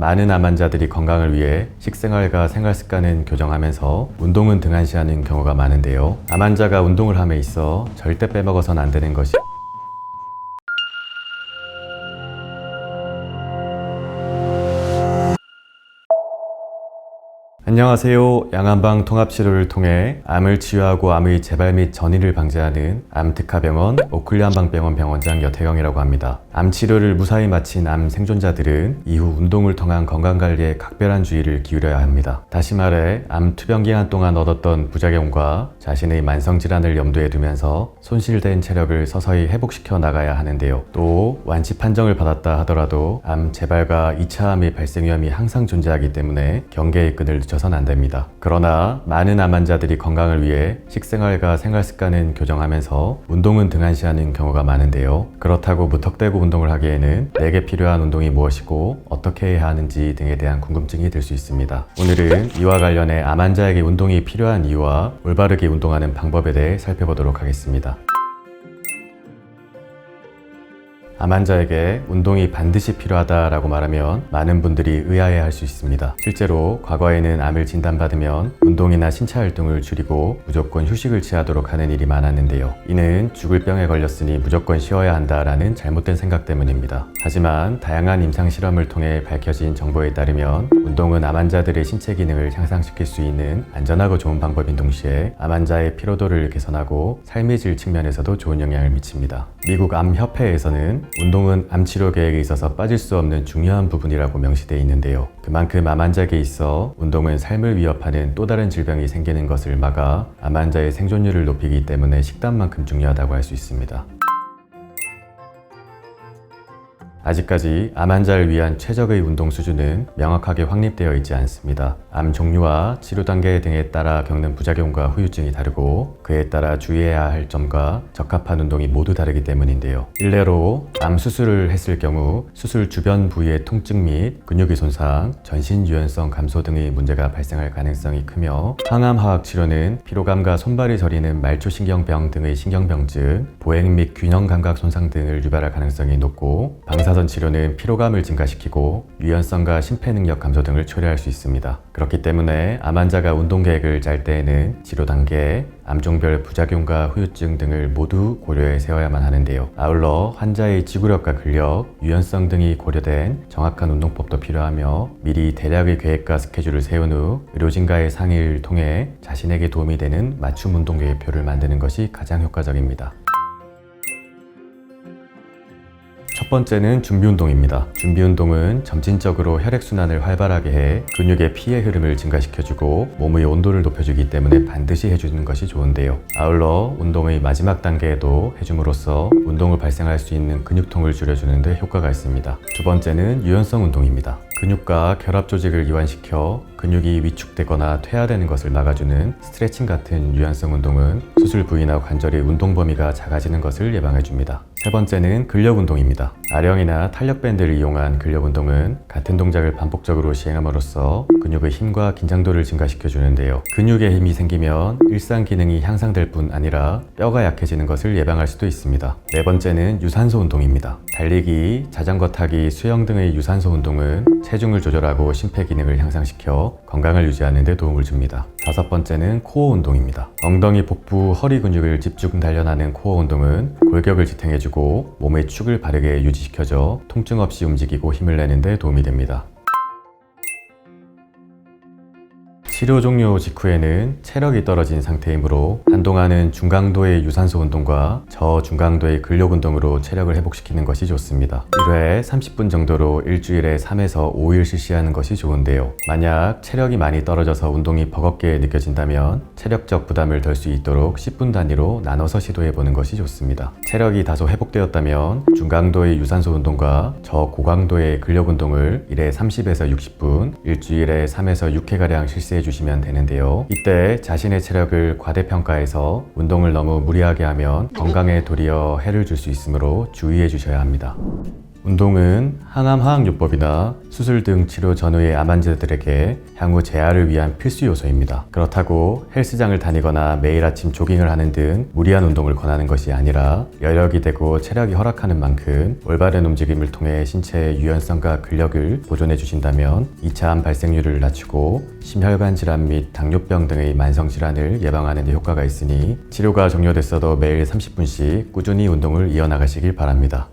많은 암 환자들이 건강을 위해 식생활과 생활 습관은 교정하면서 운동은 등한시하는 경우가 많은데요. 암 환자가 운동을 함에 있어 절대 빼먹어서는 안 되는 것이 안녕하세요. 양안방 통합치료를 통해 암을 치유하고 암의 재발 및 전이를 방지하는 암특화병원 오클리안방병원 병원장 여태경이라고 합니다. 암 치료를 무사히 마친 암 생존자들은 이후 운동을 통한 건강관리에 각별한 주의를 기울여야 합니다. 다시 말해 암 투병 기간 동안 얻었던 부작용과 자신의 만성질환을 염두에 두면서 손실된 체력을 서서히 회복시켜 나가야 하는데요. 또 완치 판정을 받았다 하더라도 암 재발과 2차 암의 발생 위험이 항상 존재하기 때문에 경계의 끈을 늦춰서는 안 됩니다. 그러나 많은 암 환자들이 건강을 위해 식생활과 생활 습관은 교정하면서 운동은 등한시하는 경우가 많은데요. 그렇다고 무턱대고 운동을 하기에는 내게 필요한 운동이 무엇이고 어떻게 해야 하는지 등에 대한 궁금증이 들 수 있습니다. 오늘은 이와 관련해 암 환자에게 운동이 필요한 이유와 올바르게 운동하는 방법에 대해 살펴보도록 하겠습니다. 암 환자에게 운동이 반드시 필요하다라고 말하면 많은 분들이 의아해할 수 있습니다. 실제로 과거에는 암을 진단받으면 운동이나 신체 활동을 줄이고 무조건 휴식을 취하도록 하는 일이 많았는데요. 이는 죽을 병에 걸렸으니 무조건 쉬어야 한다라는 잘못된 생각 때문입니다. 하지만 다양한 임상 실험을 통해 밝혀진 정보에 따르면 운동은 암 환자들의 신체 기능을 향상시킬 수 있는 안전하고 좋은 방법인 동시에 암 환자의 피로도를 개선하고 삶의 질 측면에서도 좋은 영향을 미칩니다. 미국 암협회에서는 운동은 암 치료 계획에 있어서 빠질 수 없는 중요한 부분이라고 명시되어 있는데요. 그만큼 암 환자에게 있어 운동은 삶을 위협하는 또 다른 질병이 생기는 것을 막아 암 환자의 생존율을 높이기 때문에 식단만큼 중요하다고 할 수 있습니다. 아직까지 암 환자를 위한 최적의 운동 수준은 명확하게 확립되어 있지 않습니다. 암 종류와 치료 단계 등에 따라 겪는 부작용과 후유증이 다르고 그에 따라 주의해야 할 점과 적합한 운동이 모두 다르기 때문인데요. 일례로 암 수술을 했을 경우 수술 주변 부위의 통증 및 근육의 손상, 전신 유연성 감소 등의 문제가 발생할 가능성이 크며 항암화학 치료는 피로감과 손발이 저리는 말초신경병 등의 신경병증, 보행 및 균형 감각 손상 등을 유발할 가능성이 높고 방사선 치료는 피로감을 증가시키고 유연성과 심폐능력 감소 등을 초래할 수 있습니다. 그렇기 때문에 암 환자가 운동 계획을 짤 때에는 치료 단계, 암종별 부작용과 후유증 등을 모두 고려해 세워야만 하는데요. 아울러 환자의 지구력과 근력, 유연성 등이 고려된 정확한 운동법도 필요하며 미리 대략의 계획과 스케줄을 세운 후 의료진과의 상의를 통해 자신에게 도움이 되는 맞춤 운동 계획표를 만드는 것이 가장 효과적입니다. 첫 번째는 준비운동입니다. 준비운동은 점진적으로 혈액순환을 활발하게 해 근육의 피의 흐름을 증가시켜주고 몸의 온도를 높여주기 때문에 반드시 해주는 것이 좋은데요. 아울러 운동의 마지막 단계에도 해줌으로써 운동을 발생할 수 있는 근육통을 줄여주는 데 효과가 있습니다. 두 번째는 유연성 운동입니다. 근육과 결합 조직을 이완시켜 근육이 위축되거나 퇴화되는 것을 막아주는 스트레칭 같은 유연성 운동은 수술 부위나 관절의 운동 범위가 작아지는 것을 예방해줍니다. 세 번째는 근력 운동입니다. 아령이나 탄력 밴드를 이용한 근력 운동은 같은 동작을 반복적으로 시행함으로써 근육의 힘과 긴장도를 증가시켜 주는데요. 근육에 힘이 생기면 일상 기능이 향상될 뿐 아니라 뼈가 약해지는 것을 예방할 수도 있습니다. 네 번째는 유산소 운동입니다. 달리기, 자전거 타기, 수영 등의 유산소 운동은 체중을 조절하고 심폐 기능을 향상시켜 건강을 유지하는 데 도움을 줍니다. 다섯 번째는 코어 운동입니다. 엉덩이, 복부, 허리 근육을 집중 단련하는 코어 운동은 골격을 지탱해주고 몸의 축을 바르게 유지시켜줘 통증 없이 움직이고 힘을 내는 데 도움이 됩니다. 치료 종료 직후에는 체력이 떨어진 상태이므로 한동안은 중강도의 유산소 운동과 저중강도의 근력 운동으로 체력을 회복시키는 것이 좋습니다. 1회 30분 정도로 일주일에 3에서 5일 실시하는 것이 좋은데요. 만약 체력이 많이 떨어져서 운동이 버겁게 느껴진다면 체력적 부담을 덜 수 있도록 10분 단위로 나눠서 시도해보는 것이 좋습니다. 체력이 다소 회복되었다면 중강도의 유산소 운동과 저고강도의 근력 운동을 1회 30에서 60분, 일주일에 3에서 6회가량 실시해 주시면 되는데요. 이때 자신의 체력을 과대평가해서 운동을 너무 무리하게 하면 건강에 도리어 해를 줄 수 있으므로 주의해 주셔야 합니다. 운동은 항암 화학요법이나 수술 등 치료 전후의 암 환자들에게 향후 재활을 위한 필수 요소입니다. 그렇다고 헬스장을 다니거나 매일 아침 조깅을 하는 등 무리한 운동을 권하는 것이 아니라 여력이 되고 체력이 허락하는 만큼 올바른 움직임을 통해 신체의 유연성과 근력을 보존해 주신다면 2차 암 발생률을 낮추고 심혈관 질환 및 당뇨병 등의 만성 질환을 예방하는 데 효과가 있으니 치료가 종료됐어도 매일 30분씩 꾸준히 운동을 이어나가시길 바랍니다.